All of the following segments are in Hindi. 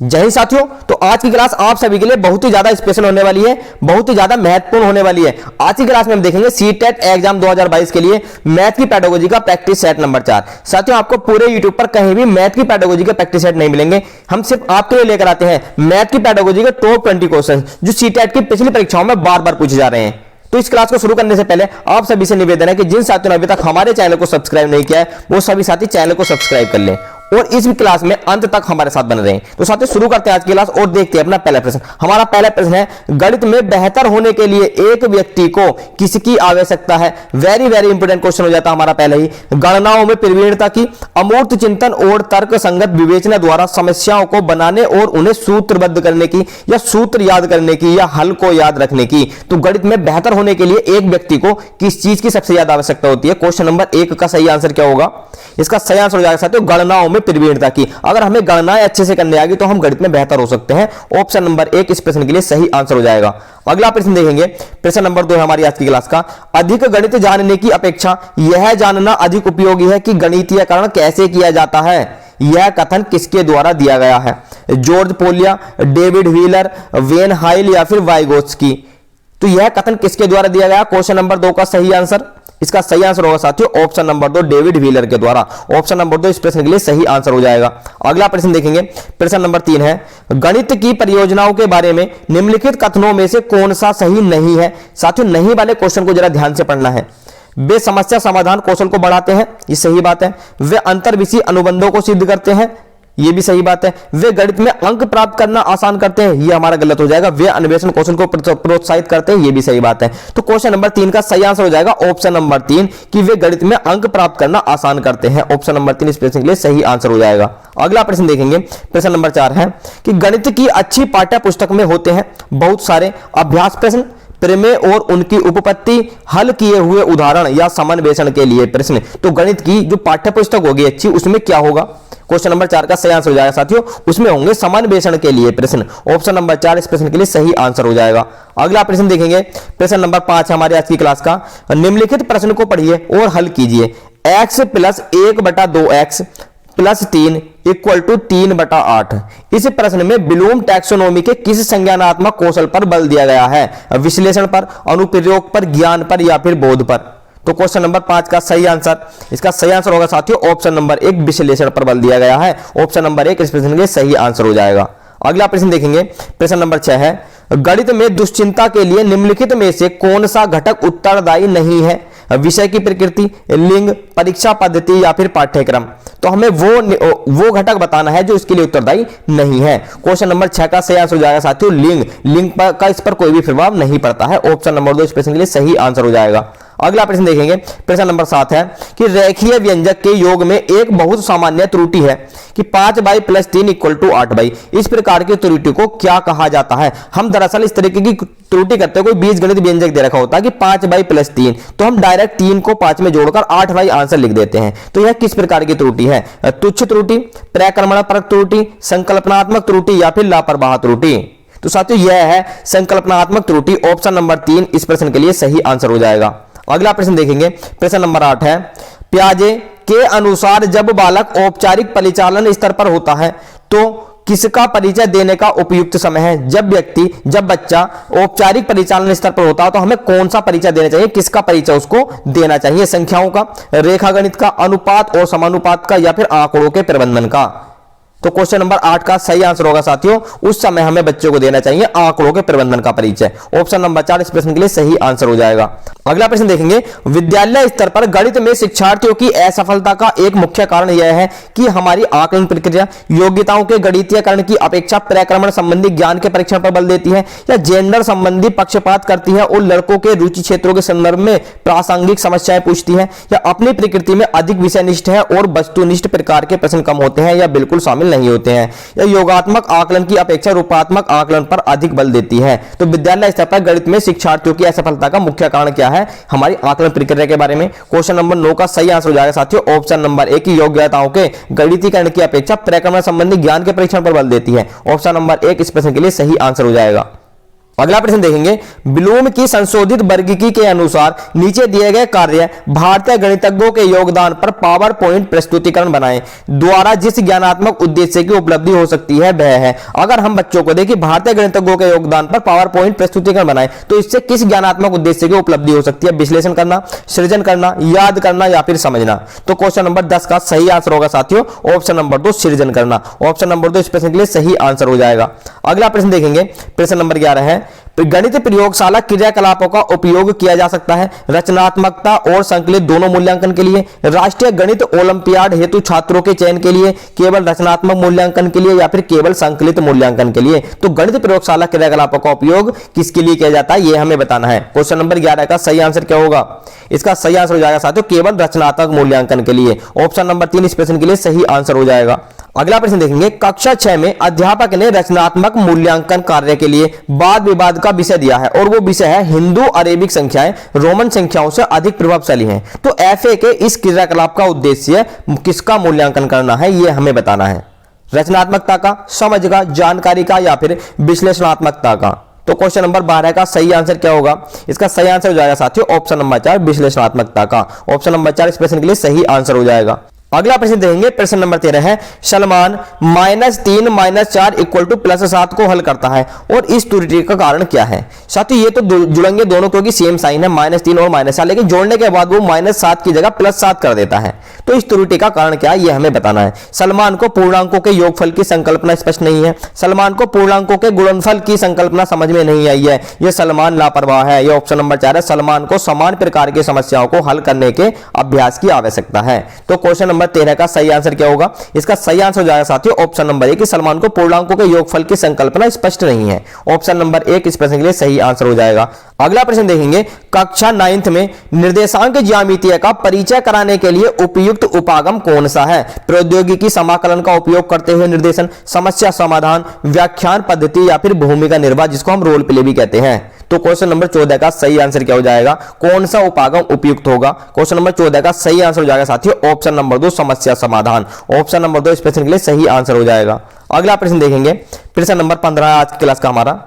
जय हिंद साथियों। तो आज की क्लास आप सभी के लिए बहुत ही ज्यादा स्पेशल होने वाली है, बहुत ही ज्यादा महत्वपूर्ण होने वाली है। आज की क्लास में हम देखेंगे सीटेट एग्जाम 2022 के लिए मैथ की पेडागोजी का प्रैक्टिस सेट नंबर 4। साथियों, आपको पूरे यूट्यूब पर कहीं भी मैथ की पेडागोजी के प्रैक्टिस सेट नहीं मिलेंगे। हम सिर्फ आपके लिए लेकर आते हैं मैथ की पेडागोजी के टॉप 20 क्वेश्चन जो सीटेट की पिछली परीक्षाओं में बार बार पूछे जा रहे हैं। तो इस क्लास को शुरू करने से पहले आप सभी से निवेदन है कि जिन साथियों ने अभी तक हमारे चैनल को सब्सक्राइब नहीं किया है वो सभी साथी चैनल को सब्सक्राइब कर लें और इस क्लास में अंत तक हमारे साथ बने रहें। तो साथियों, शुरू करते हैं आज की क्लास और देखते हैं अपना पहला प्रश्न। हमारा पहला प्रश्न है, गणित में बेहतर होने के लिए एक व्यक्ति को किसकी आवश्यकता है। वेरी वेरी इंपोर्टेंट क्वेश्चन हो जाता है हमारा पहले ही। गणनाओं में प्रवीणता की, अमूर्त चिंतन और तर्क संगत विवेचना द्वारा समस्याओं को बनाने और उन्हें सूत्रबद्ध करने की या सूत्र याद करने की या हल को याद रखने की। तो गणित में बेहतर होने के लिए एक व्यक्ति को किस चीज की सबसे ज्यादा आवश्यकता होती है। क्वेश्चन नंबर 1 का सही आंसर क्या होगा? इसका सही आंसर हो जाएगा साथियों गणनाओं में प्रवीणता की। अगर हमें गणनाएं अच्छे से करने आएगी तो हम गणित में बेहतर हो सकते हैं। ऑप्शन नंबर 1 इस प्रश्न के लिए सही आंसर हो जाएगा। अगला प्रश्न देखेंगे, प्रश्न नंबर 2 है हमारी आज की क्लास का। अधिक गणित जानने की अपेक्षा यह जानना अधिक उपयोगी है कि गणितीयकरण कैसे किया जाता है। यह कथन किसके द्वारा दिया गया है? जॉर्ज पोलिया, डेविड व्हीलर, वेन हाइल या फिर वाइगोत्स्की। तो यह कथन किसके द्वारा दिया गया? क्वेश्चन नंबर 2 का सही आंसर, इसका सही आंसर होगा साथियों ऑप्शन नंबर 2 डेविड व्हीलर के द्वारा। ऑप्शन नंबर 2 इस प्रश्न के लिए सही आंसर हो जाएगा। अगला प्रश्न देखेंगे, प्रश्न नंबर 3 है, गणित की परियोजनाओं के बारे में निम्नलिखित कथनों में से कौन सा सही नहीं है। साथियों, नहीं वाले क्वेश्चन को जरा ध्यान से पढ़ना है। वे समस्या समाधान कौशल को बढ़ाते हैं, ये सही बात है। वे अंतर्विषयी अनुबंधों को सिद्ध करते हैं, ये भी सही बात है। वे गणित में अंक प्राप्त करना आसान करते हैं, ये हमारा गलत हो जाएगा। वे अन्वेषण कौशल को प्रोत्साहित करते हैं, ये भी सही बात है। तो क्वेश्चन नंबर 3 का सही आंसर हो जाएगा ऑप्शन नंबर 3 कि वे गणित में अंक प्राप्त करना आसान करते हैं। ऑप्शन नंबर 3 इस प्रश्न के लिए सही आंसर हो जाएगा। अगला प्रश्न देखेंगे, प्रश्न नंबर 4 है कि गणित की अच्छी पाठ्य पुस्तक में होते हैं बहुत सारे अभ्यास प्रश्न, प्रमेय और उनकी उपपत्ति, हल किए हुए उदाहरण या समन्वेषण के लिए प्रश्न। तो गणित की जो पाठ्य पुस्तक होगी अच्छी, उसमें क्या होगा? क्वेश्चन नंबर 4 का सही आंसर हो जाएगा साथियों, उसमें होंगे समन्वेषण के लिए प्रश्न। ऑप्शन नंबर 4 इस प्रश्न के लिए सही आंसर हो जाएगा। अगला प्रश्न देखेंगे, प्रश्न नंबर 5 हमारे आज की क्लास का। निम्नलिखित प्रश्न को पढ़िए और हल कीजिए। x + 1/2x + 3 = 3/8। इस प्रश्न में ब्लूम टैक्सोनॉमी के किस संज्ञानात्मक कौशल पर बल दिया गया है? विश्लेषण पर, अनुप्रयोग पर, ज्ञान पर या फिर बोध पर। तो क्वेश्चन नंबर 5 का सही आंसर, इसका सही आंसर होगा साथियों ऑप्शन नंबर 1 विश्लेषण पर बल दिया गया है। ऑप्शन नंबर 1 इस प्रश्न के लिए सही आंसर हो जाएगा। अगला प्रश्न देखेंगे, प्रश्न नंबर 6 है, गणित में दुश्चिंता के लिए निम्नलिखित में से कौन सा घटक उत्तरदायी नहीं है? विषय की प्रकृति, लिंग, परीक्षा पद्धति या फिर पाठ्यक्रम। तो हमें वो घटक बताना है जो इसके लिए उत्तरदायी नहीं है। क्वेश्चन नंबर 6 का सही आंसर हो जाएगा साथियों लिंग का इस पर कोई भी प्रभाव नहीं पड़ता है। ऑप्शन नंबर 2 इस प्रश्न के लिए सही आंसर हो जाएगा। अगला प्रश्न देखेंगे, प्रश्न नंबर 7 है कि रेखीय व्यंजक के योग में एक बहुत सामान्य त्रुटि है कि 5/3 = 8/। इस प्रकार की त्रुटि को क्या कहा जाता है? हम दरअसल इस तरीके की त्रुटि करते हैं, कोई बीजगणित व्यंजक दे रखा होता है कि 5/3, तो हम डायरेक्ट 3 को 5 में जोड़कर 8/, आंसर लिख देते हैं। तो यह किस प्रकार की त्रुटि है? तुच्छ त्रुटि, प्रक्रमणपरक त्रुटि, संकल्पनात्मक त्रुटि या फिर लापरवाह त्रुटि। तो साथियों यह है संकल्पनात्मक त्रुटि। ऑप्शन नंबर 3 इस प्रश्न के लिए सही आंसर हो जाएगा। अगला प्रश्न देखेंगे, प्रश्न नंबर 8 है, प्याजे के अनुसार जब बालक औपचारिक परिचालन स्तर पर होता है तो किसका परिचय देने का उपयुक्त समय है? जब बच्चा औपचारिक परिचालन स्तर पर होता है तो हमें कौन सा परिचय देना चाहिए, किसका परिचय उसको देना चाहिए? संख्याओं का, रेखागणित का, अनुपात और समानुपात का या फिर आंकड़ों के प्रबंधन का। तो क्वेश्चन नंबर 8 का सही आंसर होगा साथियों उस समय हमें बच्चों को देना चाहिए आंकड़ों के प्रबंधन का परिचय। ऑप्शन नंबर 4 इस प्रश्न के लिए सही आंसर हो जाएगा। अगला प्रश्न देखेंगे, विद्यालय स्तर पर गणित में शिक्षार्थियों की असफलता का एक मुख्य कारण यह है कि हमारी आकलन प्रक्रिया योग्यताओं के गणितीयकरण की अपेक्षा प्रक्रमण संबंधी ज्ञान के परीक्षण पर बल देती है या जेंडर संबंधी पक्षपात करती है और लड़कों के रुचि क्षेत्रों के संदर्भ में प्रासंगिक समस्याएं पूछती है या अपनी प्रकृति में अधिक विषयनिष्ठ है और वस्तुनिष्ठ प्रकार के प्रश्न कम होते हैं या बिल्कुल शामिल नहीं होते हैं या योगात्मक आकलन की अपेक्षा रूपात्मक आकलन पर अधिक बल देती है। तो विद्यालय स्तर पर गणित में शिक्षार्थियों की असफलता का मुख्य कारण क्या है? हमारी आकलन प्रक्रिया के बारे में। क्वेश्चन नंबर 9 का सही आंसर हो जाएगा साथियों ऑप्शन नंबर 1 की योग्यताओं के गणितीकरण की अपेक्षा प्रक्रमण संबंधी ज्ञान के परीक्षण पर बल देती है। ऑप्शन नंबर 1 इस प्रश्न के लिए सही आंसर हो जाएगा। अगला प्रश्न देखेंगे, ब्लूम की संशोधित वर्गीकी के अनुसार नीचे दिए गए कार्य भारतीय गणितज्ञों के योगदान पर पावर पॉइंट प्रस्तुतिकरण बनाएं द्वारा जिस ज्ञानात्मक उद्देश्य की उपलब्धि हो सकती है वह है। अगर हम बच्चों को देखें भारतीय गणितज्ञों के योगदान पर पावर पॉइंट प्रस्तुतिकरण बनाएं तो इससे किस ज्ञानात्मक उद्देश्य की उपलब्धि हो सकती है? विश्लेषण करना, सृजन करना, याद करना या फिर समझना। तो क्वेश्चन नंबर 10 का सही आंसर होगा साथियों ऑप्शन नंबर 2 सृजन करना। ऑप्शन नंबर 2 इस प्रश्न के लिए सही आंसर हो जाएगा। अगला प्रश्न देखेंगे, प्रश्न नंबर 11 है, गणित प्रयोगशाला क्रियाकलापों का उपयोग किया जा सकता है रचनात्मकता और संकलित दोनों मूल्यांकन के लिए, राष्ट्रीय गणित ओलंपियाड हेतु छात्रों के चयन के लिए, केवल रचनात्मक मूल्यांकन के लिए या फिर केवल संकलित मूल्यांकन के लिए। तो गणित प्रयोगशाला क्रियाकलापों का उपयोग किसके लिए किया जाता है यह हमें बताना है। क्वेश्चन नंबर 11 का सही आंसर क्या होगा? इसका सही आंसर हो जाएगा साथियों केवल रचनात्मक मूल्यांकन के लिए। ऑप्शन नंबर 3 इस प्रश्न के लिए सही आंसर हो जाएगा। अगला प्रश्न देखेंगे, कक्षा 6 में अध्यापक ने रचनात्मक मूल्यांकन कार्य के लिए वाद विवाद का विषय दिया है और वो विषय है हिंदू अरेबिक संख्याएं रोमन संख्याओं से अधिक प्रभावशाली हैं। तो एफए के इस क्रियाकलाप का उद्देश्य किसका मूल्यांकन करना है यह हमें बताना है। रचनात्मकता का, समझ का, जानकारी का या फिर विश्लेषणात्मकता का। तो क्वेश्चन नंबर 12 का सही आंसर क्या होगा? इसका सही आंसर हो जाएगा साथियों ऑप्शन नंबर 4 विश्लेषणात्मकता का। ऑप्शन नंबर 4 इस प्रश्न के लिए सही आंसर हो जाएगा। अगला प्रश्न देखेंगे, प्रश्न नंबर 13 है, सलमान -3 -4 = +7 को हल करता है और इस त्रुटि का कारण क्या है? साथियों ये तो जुड़ेंगे दोनों क्योंकि सेम साइन है -3 और -4, लेकिन जोड़ने के बाद वो -7 की जगह +7 कर देता है। तो इस त्रुटि का कारण क्या है ये हमें बताना है। सलमान को पूर्णांकों के योगफल की संकल्पना स्पष्ट नहीं है, सलमान को पूर्णांकों के गुणनफल की संकल्पना समझ में नहीं आई है, यह सलमान लापरवाह है। यह ऑप्शन नंबर 4 है, सलमान को समान प्रकार की समस्याओं को हल करने के अभ्यास की आवश्यकता है। तो क्वेश्चन नंबर 13 का सही आंसर क्या होगा? इसका सही आंसर हो जाएगा साथियों ऑप्शन नंबर 1 कि सलमान को पूर्णांकों के योगफल की संकल्पना स्पष्ट नहीं है। ऑप्शन नंबर 1 इस प्रश्न के लिए सही आंसर हो जाएगा। अगला प्रश्न देखेंगे, कक्षा 9th में निर्देशांक ज्यामितीय का परिचय कराने के लिए उपयुक्त उपागम कौन सा है? प्रौद्योगिकी समाकलन का उपयोग करते हुए निर्देशन, समस्या समाधान, व्याख्यान पद्धति या फिर भूमिका निर्वाह जिसको हम रोल प्ले भी कहते हैं। तो क्वेश्चन नंबर 14 का सही आंसर क्या हो जाएगा? कौन सा उपागम उपयुक्त होगा? क्वेश्चन नंबर 14 का सही आंसर हो जाएगा साथियों ऑप्शन नंबर 2 समस्या समाधान। ऑप्शन नंबर 2 इस प्रश्न के लिए सही आंसर हो जाएगा। अगला प्रश्न देखेंगे, प्रश्न नंबर 15 आज की क्लास का हमारा,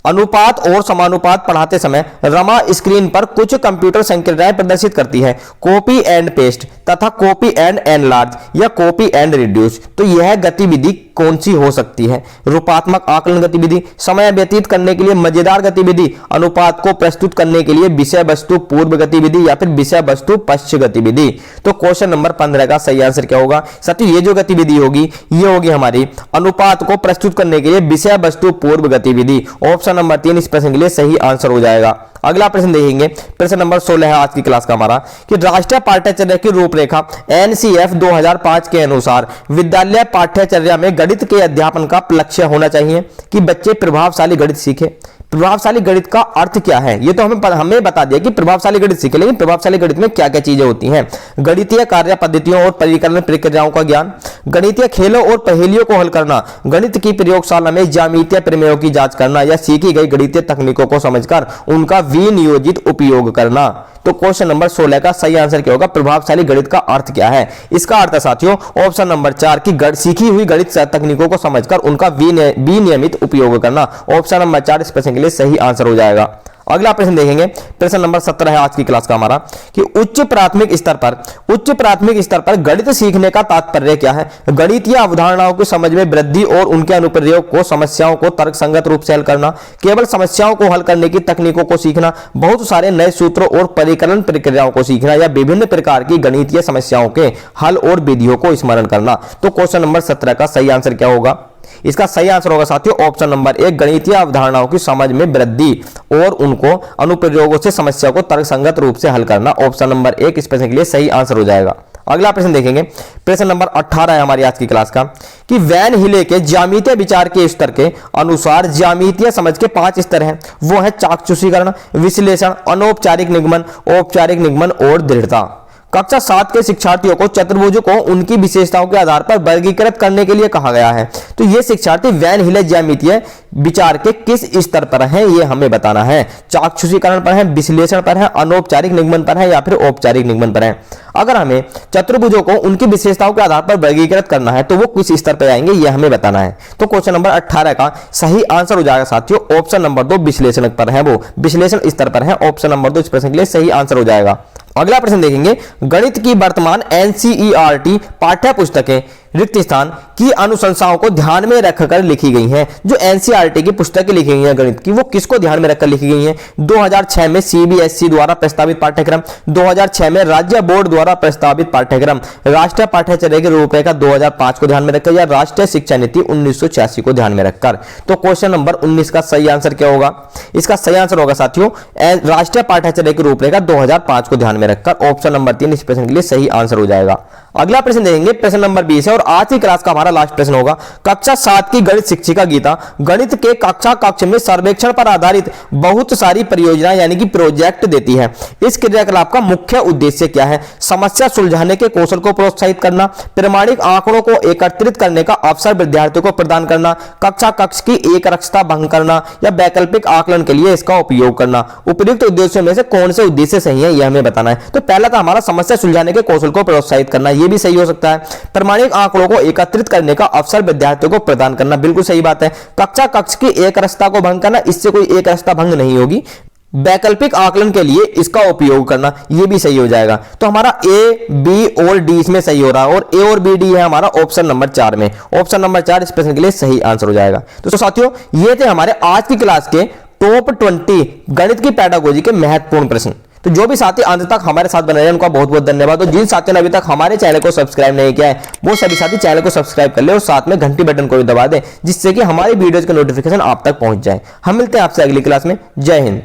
अनुपात और समानुपात पढ़ाते समय रमा स्क्रीन पर कुछ कंप्यूटर संक्रियाएं प्रदर्शित करती है, कॉपी एंड पेस्ट तथा कॉपी एंड एनलार्ज या कॉपी एंड रिड्यूस। तो यह गतिविधि कौन सी हो सकती है? रूपात्मक आकलन गतिविधि, समय व्यतीत करने के लिए मजेदार गतिविधि, अनुपात को प्रस्तुत करने के लिए विषय वस्तु पूर्व गतिविधि या फिर विषय वस्तु पश्च गतिविधि। तो क्वेश्चन नंबर 15 का सही आंसर क्या होगा? साथियों ये जो गतिविधि होगी ये होगी हमारी अनुपात को प्रस्तुत करने के लिए विषय वस्तु पूर्व गतिविधि। ऑप्शन नंबर 3 इस प्रश्न के लिए सही आंसर हो जाएगा। अगला प्रश्न देखेंगे, प्रश्न नंबर 16 है आज की क्लास का हमारा कि राष्ट्रीय पाठ्यचर्या की रूपरेखा एनसीएफ 2005 के अनुसार विद्यालय पाठ्यचर्या में गणित के अध्यापन का लक्ष्य होना चाहिए कि बच्चे प्रभावशाली गणित सीखे। प्रभावशाली गणित का अर्थ क्या है? ये तो हमें बता दिया कि प्रभावशाली गणित सीखे, लेकिन प्रभावशाली गणित में क्या क्या चीजें होती हैं? गणितीय कार्य पद्धतियों और परिकलन प्रक्रियाओं का ज्ञान, गणितीय खेलों और पहेलियों को हल करना, गणित की प्रयोगशाला में ज्यामितीय प्रमेयों की जांच करना या सीखी गई गणितीय तकनीकों को समझकर उनका विनियोजित उपयोग करना। तो क्वेश्चन नंबर 16 का सही आंसर क्या होगा? प्रभावशाली गणित का अर्थ क्या है? इसका अर्थ है साथियों ऑप्शन नंबर 4 की सीखी हुई गणित तकनीकों को समझकर उनका विनियमित उपयोग करना। ऑप्शन नंबर 4 इस प्रश्न के लिए सही आंसर हो जाएगा। अगला प्रश्न देखेंगे, प्रश्न नंबर 17 है आज की क्लास का हमारा कि उच्च प्राथमिक स्तर पर गणित सीखने का तात्पर्य क्या है? गणितीय अवधारणाओं की समझ में वृद्धि और उनके अनुप्रयोग को, समस्याओं को तर्कसंगत रूप से हल करना, केवल समस्याओं को हल करने की तकनीकों को सीखना, बहुत सारे नए सूत्रों और परिकलन प्रक्रियाओं को सीखना या विभिन्न प्रकार की गणितीय समस्याओं के हल और विधियों को स्मरण करना। तो क्वेश्चन नंबर 17 का सही आंसर क्या होगा? इसका सही आंसर होगा साथियों ऑप्शन नंबर 1 गणितीय अवधारणाओं की समझ में वृद्धि और उनको अनुप्रयोगों से समस्या को तर्कसंगत रूप से हल करना। ऑप्शन नंबर 1 इस प्रश्न के लिए सही आंसर हो जाएगा। अगला प्रश्न देखेंगे, प्रश्न नंबर 18 है हमारी आज की क्लास का कि वैन हिले के ज्यामितीय विचार के स्तर के अनुसार ज्यामितीय समझ के 5 स्तर हैं। वो है चाकचूसीकरण, विश्लेषण, अनौपचारिक निगमन, औपचारिक निगमन और दृढ़ता। कक्षा 7 के शिक्षार्थियों को चतुर्भुजों को उनकी विशेषताओं के आधार पर वर्गीकृत करने के लिए कहा गया है। तो ये शिक्षार्थी वैन हिले ज्यामितीय विचार के किस स्तर पर हैं, ये हमें बताना है। चाक्षुषीकरण पर है, विश्लेषण पर है, अनौपचारिक निगमन पर है या फिर औपचारिक निगमन पर है। अगर हमें चतुर्भुजों को उनकी विशेषताओं के आधार पर वर्गीकृत करना है तो वो किस स्तर पर आएंगे, ये हमें बताना है। तो क्वेश्चन नंबर 18 का सही आंसर हो जाएगा साथियों ऑप्शन नंबर 2, विश्लेषण पर है, वो विश्लेषण स्तर पर है। ऑप्शन नंबर 2 इस प्रश्न के लिए सही आंसर हो जाएगा। अगला प्रश्न देखेंगे, गणित की वर्तमान एनसीईआरटी पाठ्य पुस्तकें रिक्त स्थान की अनुशंसाओं को ध्यान में रखकर लिखी गई हैं। जो एनसीईआरटी की पुस्तकें लिखी गई हैं गणित की, वो किसको ध्यान में रखकर लिखी गई हैं? 2006 में सीबीएसई द्वारा प्रस्तावित पाठ्यक्रम, 2006 में राज्य बोर्ड द्वारा प्रस्तावित पाठ्यक्रम, राष्ट्रीय पाठ्यचर्या के रूपरेखा 2005 को ध्यान में रखकर या राष्ट्रीय शिक्षा नीति 1986 को ध्यान में रखकर। तो क्वेश्चन नंबर 19 का सही आंसर क्या होगा? इसका सही आंसर होगा साथियों राष्ट्रीय पाठ्यचर्या के रूपरेखा 2005 को ध्यान में रखकर। ऑप्शन नंबर 3 इस प्रश्न के लिए सही आंसर हो जाएगा। अगला प्रश्न देखेंगे, प्रश्न नंबर 20 है और आज की क्लास का हमारा लास्ट प्रश्न होगा। कक्षा 7 की गणित शिक्षिका गीता गणित के कक्षा कक्ष में सर्वेक्षण पर आधारित बहुत सारी परियोजनाएं यानी कि प्रोजेक्ट देती है। इस क्रियाकलाप का मुख्य उद्देश्य क्या है? समस्या सुलझाने के कौशल को प्रोत्साहित करना, प्रमाणिक आंकड़ों को एकत्रित करने का अवसर विद्यार्थियों को प्रदान करना, कक्षा कक्ष की एकरसता भंग करना या वैकल्पिक आकलन के लिए इसका उपयोग करना। उपर्युक्त उद्देश्यों में से कौन से उद्देश्य सही है, यह हमें बताना है। तो पहला था हमारा समस्या सुलझाने के कौशल को प्रोत्साहित करना, यह भी सही हो सकता है। प्रमाणिक आंकड़ों को एकत्रित करने का अवसर विद्यार्थियों को प्रदान करना, बिल्कुल सही बात है। कक्षा कक्ष की एकरसता को भंग करना, इससे कोई एकरसता भंग नहीं होगी। वैकल्पिक आकलन के लिए इसका उपयोग करना, यह भी सही हो जाएगा। तो हमारा ए, बी और डी इसमें सही हो रहा है और ए और बी डी है हमारा ऑप्शन नंबर 4 में। ऑप्शन नंबर 4 इस प्रश्न के लिए सही आंसर हो जाएगा। तो साथियों ये थे हमारे आज की क्लास के टॉप 20 गणित की पेडागोजी के महत्वपूर्ण प्रश्न। तो जो भी साथी अंत तक हमारे साथ बने रहे उनका बहुत बहुत धन्यवाद। और जिन साथियों ने अभी तक हमारे चैनल को सब्सक्राइब नहीं किया है वो सभी साथी चैनल को सब्सक्राइब कर ले और साथ में घंटी बटन को भी दबा दें, जिससे कि हमारी वीडियोज का नोटिफिकेशन आप तक पहुंच जाए। हम मिलते हैं आपसे अगली क्लास में। जय हिंद।